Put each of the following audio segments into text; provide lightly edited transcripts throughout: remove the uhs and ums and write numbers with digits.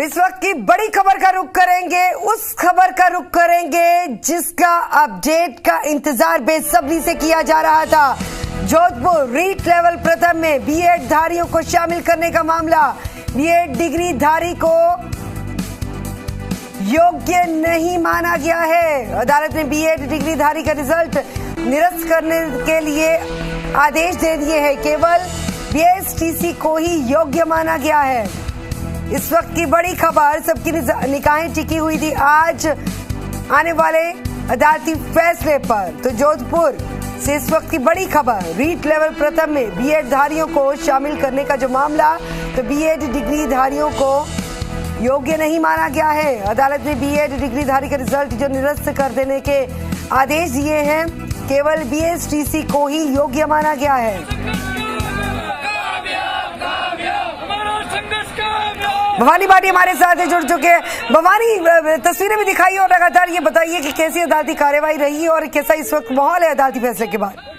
इस वक्त की बड़ी खबर का रुख करेंगे, उस खबर का रुख करेंगे जिसका अपडेट का इंतजार बेसब्री से किया जा रहा था। जोधपुर रीट लेवल प्रथम में बीएड धारियों को शामिल करने का मामला। बीएड डिग्री धारी को योग्य नहीं माना गया है। अदालत ने बीएड डिग्री धारी का रिजल्ट निरस्त करने के लिए आदेश दे दिए हैं। केवल बीएसटीसी को ही योग्य माना गया है। इस वक्त की बड़ी खबर, सबकी निगाहें टिकी हुई थी आज आने वाले अदालती फैसले पर। तो जोधपुर से इस वक्त की बड़ी खबर, रीट लेवल प्रथम में बीएड धारियों को शामिल करने का जो मामला, तो बीएड डिग्री धारियों को योग्य नहीं माना गया है। अदालत ने बीएड डिग्री धारी का रिजल्ट जो निरस्त कर देने के आदेश दिए हैं। केवल बीएसटीसी को ही योग्य माना गया है। भवानी भाटी हमारे साथ है, जुड़ चुके हैं। भवानी, तस्वीरें भी दिखाई और लगातार ये बताइए कि कैसी अदालती कार्यवाही रही और कैसा इस वक्त माहौल है अदालती फैसले के बाद।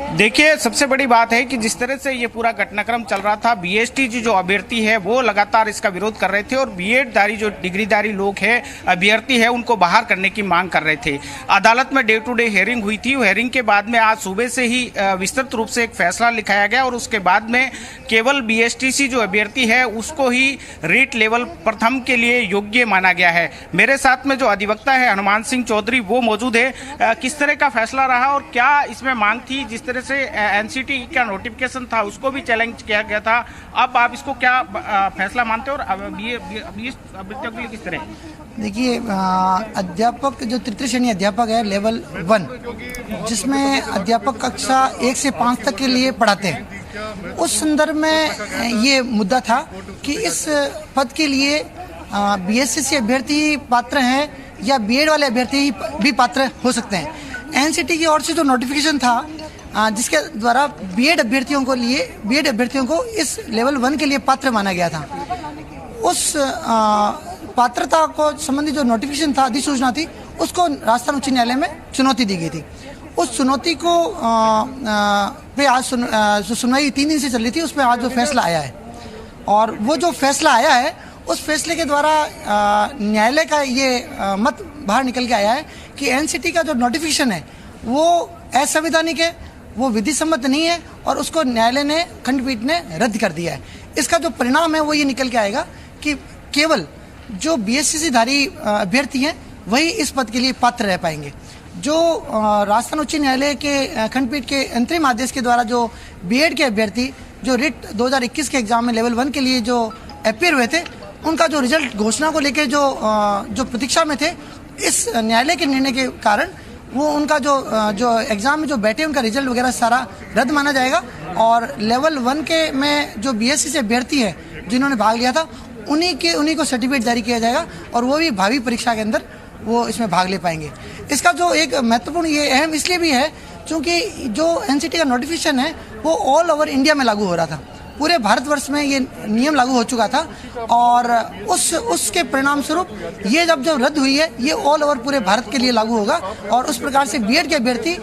देखिए, सबसे बड़ी बात है कि जिस तरह से ये पूरा घटनाक्रम चल रहा था, बीएसटीसी जो अभ्यर्थी है वो लगातार इसका विरोध कर रहे थे और बीएड धारी जो डिग्रीधारी लोग हैं, अभ्यर्थी है, उनको बाहर करने की मांग कर रहे थे। अदालत में डे टू डे हियरिंग हुई थी। हियरिंग के बाद में आज सुबह से ही विस्तृत रूप से एक फैसला लिखाया गया और उसके बाद में केवल बीएसटीसी जो अभ्यर्थी है उसको ही रीट लेवल प्रथम के लिए योग्य माना गया है। मेरे साथ में जो अधिवक्ता है हनुमान सिंह चौधरी, वो मौजूद है। किस तरह का फैसला रहा और क्या इसमें मांग थी? जिस तरह से एनसीटी का नोटिफिकेशन था उसको भी चैलेंज किया गया था, अब आप इसको क्या फैसला मानते हो और अभ्यर्थियों के लिए किस तरह? देखिए, अध्यापक जो तृतीय श्रेणी अध्यापक है लेवल 1, जिसमें अध्यापक कक्षा 1 से 5 तक के लिए पढ़ाते हैं, उस संदर्भ में ये मुद्दा था कि इस पद के लिए बीएससी अभ्यर्थी पात्र हैं या बीएड वाले अभ्यर्थी भी पात्र हो सकते हैं। एनसीटी की ओर से जो नोटिफिकेशन था जिसके द्वारा बीएड अभ्यर्थियों को इस लेवल 1 के लिए पात्र माना गया था, उस पात्रता को संबंधी जो नोटिफिकेशन था, अधिसूचना थी, उसको राजस्थान उच्च न्यायालय में चुनौती दी गई थी। उस चुनौती को पे आज सुनवाई 3 दिन से चल रही थी, उस पर आज जो फैसला आया है और वो जो फैसला आया है उस फैसले के द्वारा न्यायालय का ये मत बाहर निकल के आया है कि एनसीटी का जो नोटिफिकेशन है वो असंवैधानिक है, वो विधि सम्मत नहीं है और उसको न्यायालय ने, खंडपीठ ने रद्द कर दिया है। इसका जो परिणाम है वो ये निकल के आएगा कि केवल जो बीएससी धारी अभ्यर्थी हैं वही इस पद के लिए पात्र रह पाएंगे। जो राजस्थान उच्च न्यायालय के खंडपीठ के अंतरिम आदेश के द्वारा जो बीएड के अभ्यर्थी जो रिट 2021 के एग्जाम में लेवल 1 के लिए जो अपियर हुए थे, उनका जो रिजल्ट घोषणा को लेकर जो प्रतीक्षा में थे, इस न्यायालय के निर्णय के कारण वो उनका जो एग्जाम में जो बैठे उनका रिजल्ट वगैरह सारा रद्द माना जाएगा और लेवल 1 के में जो बीएससी से अभ्यर्थी है जिन्होंने भाग लिया था, उन्हीं को सर्टिफिकेट जारी किया जाएगा और वो भी भावी परीक्षा के अंदर वो इसमें भाग ले पाएंगे। इसका जो एक महत्वपूर्ण ये अहम इसलिए भी है क्योंकि जो एनसीटी का नोटिफिकेशन है वो ऑल ओवर इंडिया में लागू हो रहा था, पूरे भारतवर्ष में ये नियम लागू हो चुका था और उसके परिणाम स्वरूप ये जो रद्द हुई है ये ऑल ओवर पूरे भारत के लिए लागू होगा और उस प्रकार से बीएड के अभ्यर्थी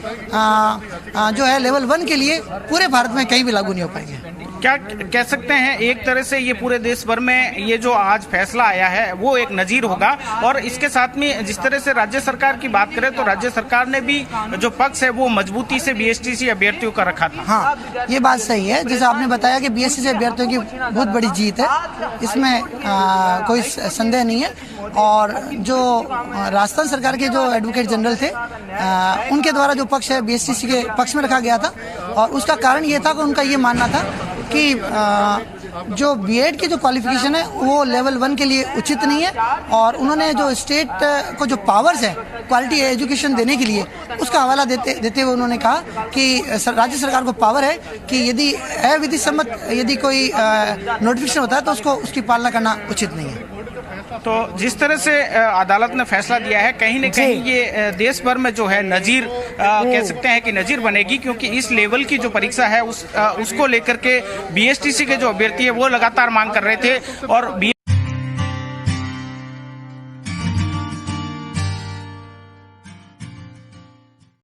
जो है लेवल 1 के लिए पूरे भारत में कहीं भी लागू नहीं हो पाएंगे। क्या कह सकते हैं, एक तरह से ये पूरे देश भर में ये जो आज फैसला आया है वो एक नजीर होगा और इसके साथ में जिस तरह से राज्य सरकार की बात करें तो राज्य सरकार ने भी जो पक्ष है वो मजबूती से बीएसटीसी अभ्यर्थियों का रखा था। हाँ, ये बात सही है। जैसे आपने बताया कि बीएससी अभ्यर्थियों की बहुत बड़ी जीत है, इसमें कोई संदेह नहीं है और जो राजस्थान सरकार के जो एडवोकेट जनरल थे उनके द्वारा जो पक्ष है बीएसटीसी के पक्ष में रखा गया था और उसका कारण ये था कि उनका ये मानना था कि जो बीएड की जो क्वालिफिकेशन है वो लेवल 1 के लिए उचित नहीं है और उन्होंने जो स्टेट को जो पावर्स है क्वालिटी एजुकेशन देने के लिए उसका हवाला देते हुए उन्होंने कहा कि राज्य सरकार को पावर है कि यदि अविधि सम्मत यदि कोई नोटिफिकेशन होता है तो उसकी पालना करना उचित नहीं है। तो जिस तरह से अदालत ने फैसला दिया है, कहीं न कहीं ये देश भर में जो है नजीर कह सकते हैं कि नजीर बनेगी, क्योंकि इस लेवल की जो परीक्षा है उसको लेकर के बीएसटीसी के जो अभ्यर्थी है वो लगातार मांग कर रहे थे और